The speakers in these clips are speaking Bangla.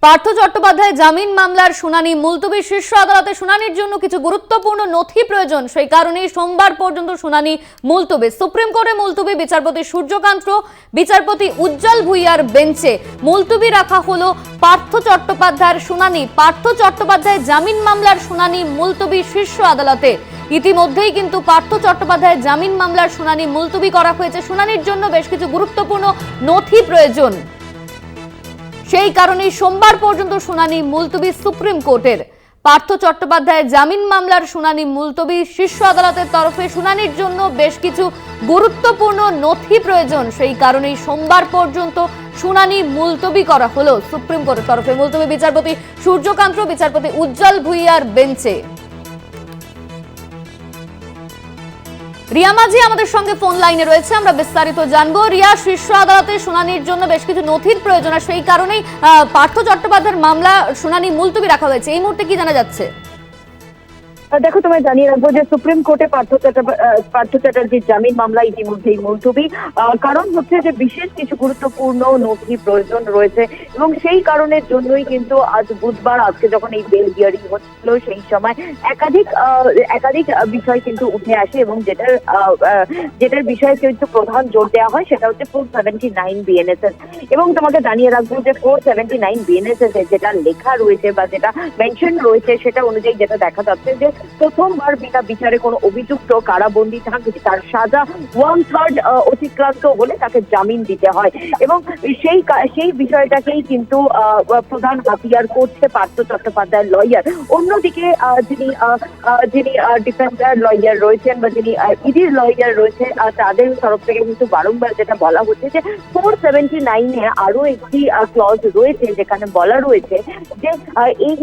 পার্থ চট্টোপাধ্যায় জামিন মামলার শুনানি মুলতবি। শীর্ষ আদালতে শুনানির জন্য কিছু গুরুত্বপূর্ণ নথি প্রয়োজন, সেই কারণেই সোমবার পর্যন্ত শুনানি মুলতবি। সুপ্রিম কোর্টে মুলতবি বিচারপতি সূর্যকান্ত, বিচারপতি উজ্জ্বল ভুইয়ার বেঞ্চে মুলতবি রাখা হলো পার্থ চট্টোপাধ্যায়ের শুনানি। পার্থ চট্টোপাধ্যায় জামিন মামলার শুনানি মুলতবি শীর্ষ আদালতে। ইতিমধ্যেই কিন্তু পার্থ চট্টোপাধ্যায়ের জামিন মামলার শুনানি মুলতবি করা হয়েছে। শুনানির জন্য বেশ কিছু গুরুত্বপূর্ণ নথি প্রয়োজন, সেই কারণেই সোমবার পর্যন্ত শুনানি মুলতবি সুপ্রিম কোর্টের। পার্থ চট্টোপাধ্যায়ের জামিন মামলার শুনানি মুলতবি শীর্ষ আদালতের তরফে। শুনানির জন্য বেশ কিছু গুরুত্বপূর্ণ নথি প্রয়োজন, সেই কারণেই সোমবার পর্যন্ত শুনানি মুলতবি করা হলো সুপ্রিম কোর্টের তরফে। মুলতবি বিচারপতি সূর্যকান্ত, বিচারপতি উজ্জ্বল ভুইয়ার বেঞ্চে। রিয়া মাঝি আমাদের সঙ্গে ফোন লাইনে রয়েছে, আমরা বিস্তারিত জানবো। রিয়া, শীর্ষ আদালতে শুনানির জন্য বেশ কিছু নথির প্রয়োজন, আর সেই কারণেই পার্থ চট্টোপাধ্যায়ের মামলা শুনানি মুলতবি রাখা হয়েছে। এই মুহূর্তে কি জানা যাচ্ছে? দেখো, তোমায় জানিয়ে রাখবো যে সুপ্রিম কোর্টে পার্থ চ্যাটার্জির জামিন মামলা ইতিমধ্যেই মুলতবি। কারণ হচ্ছে যে বিশেষ কিছু গুরুত্বপূর্ণ নথি প্রয়োজন রয়েছে, এবং সেই কারণের জন্যই কিন্তু আজ বুধবার, আজকে যখন এই বেল হিয়ারিং হচ্ছিল, সেই সময় একাধিক বিষয় কিন্তু উঠে আসে, এবং যেটার বিষয়ে কিন্তু প্রধান জোর দেওয়া হয় সেটা হচ্ছে 479 বিএনএসএস। এবং তোমাকে জানিয়ে রাখবো যে 479 বিএনএসএস এর যেটা লেখা রয়েছে বা যেটা মেনশন রয়েছে, সেটা অনুযায়ী যেটা দেখা যাচ্ছে যে প্রথমবার বিনা বিচারে কোনো অভিযুক্ত কারাবন্দী থাকলে তার সাজা 1/3 অতিক্রান্ত হলে তাকে জামিন দিতে হয়, এবং সেই বিষয়টাকেই কিন্তু প্রধান হাতিয়ার করছে পার্থ চট্টোপাধ্যায়ের লয়ার। অন্যদিকে যিনি ডিফেন্সার লয়ার রয়েছেন বা যিনি ইডির লয়ার রয়েছে, তাদের তরফ থেকে কিন্তু বারংবার যেটা বলা হচ্ছে যে 479-এ আরো একটি ক্লজ রয়েছে, যেখানে বলা রয়েছে যে এই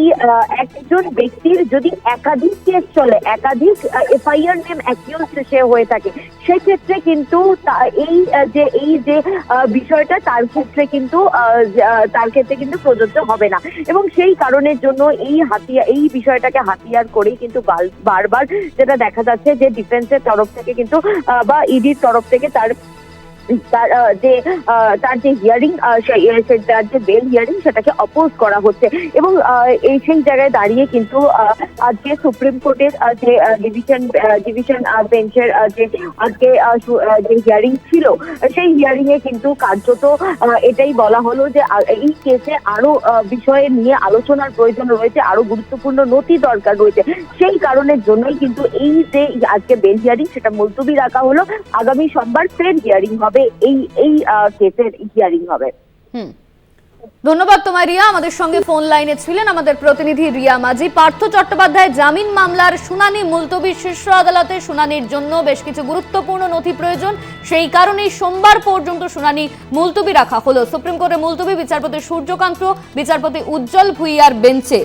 একজন ব্যক্তির যদি একাধিক কেস চলে, একাধিক এফআইআর নেম অ্যাকিউজড সে হয়ে থাকে, সেক্ষেত্রে কিন্তু এই যে বিষয়টা তার ক্ষেত্রে কিন্তু প্রযোজ্য হবে না। এবং সেই কারণের জন্য এই বিষয়টাকে হাতিয়ার করেই কিন্তু বারবার যেটা দেখা যাচ্ছে যে ডিফেন্সের তরফ থেকে কিন্তু বা ইডির তরফ থেকে তার যে হিয়ারিং, তার যে বেল হিয়ারিং, সেটাকে অপোজ করা হচ্ছে। এবং সেই জায়গায় দাঁড়িয়ে কিন্তু আজকে সুপ্রিম কোর্টের যে ডিভিশন বেঞ্চের যে আজকে যে হিয়ারিং ছিল, সেই হিয়ারিং এ কিন্তু কার্যত এটাই বলা হলো যে এই কেসে আরো বিষয়ে নিয়ে আলোচনার প্রয়োজন রয়েছে, আরো গুরুত্বপূর্ণ নথি দরকার রয়েছে। সেই কারণের জন্যই কিন্তু এই যে আজকে বেল হিয়ারিং, সেটা মুলতবি রাখা হলো। আগামী সোমবার ফের হিয়ারিং হবে, এই কেসের হিয়ারিং হবে। ধন্যবাদ তোমায় রিয়া। আমাদের সঙ্গে ফোন লাইনে ছিলেন আমাদের প্রতিনিধি রিয়া মাঝি। পার্থ চট্টোপাধ্যায় জামিন মামলার শুনানি মুলতবি শীর্ষ আদালতে। শুনানির জন্য বেশ কিছু গুরুত্বপূর্ণ নথি প্রয়োজন, সেই কারণেই সোমবার পর্যন্ত শুনানি মুলতবি রাখা হলো সুপ্রিম কোর্টে। মুলতবি বিচারপতি সূর্যকান্ত, বিচারপতি উজ্জ্বল ভুইয়ার বেঞ্চে।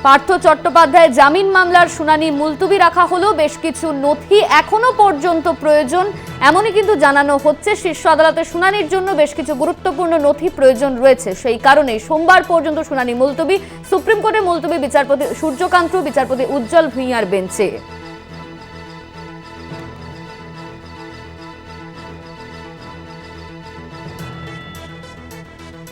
পার্থ চট্টোপাধ্যায় জামিন মামলার শুনানি মুলতবি রাখা হলো। বেশ কিছু নথি এখনো পর্যন্ত প্রয়োজন, এমনই কিন্তু জানানো হচ্ছে। শীর্ষ আদালতের শুনানির জন্য বেশ কিছু গুরুত্বপূর্ণ নথি প্রয়োজন রয়েছে, সেই কারণে সোমবার পর্যন্ত শুনানি মুলতবি। সুপ্রিম কোর্টে মুলতবি বিচারপতি সূর্যকান্ত, বিচারপতি উজ্জ্বল ভুইয়ার বেঞ্চে।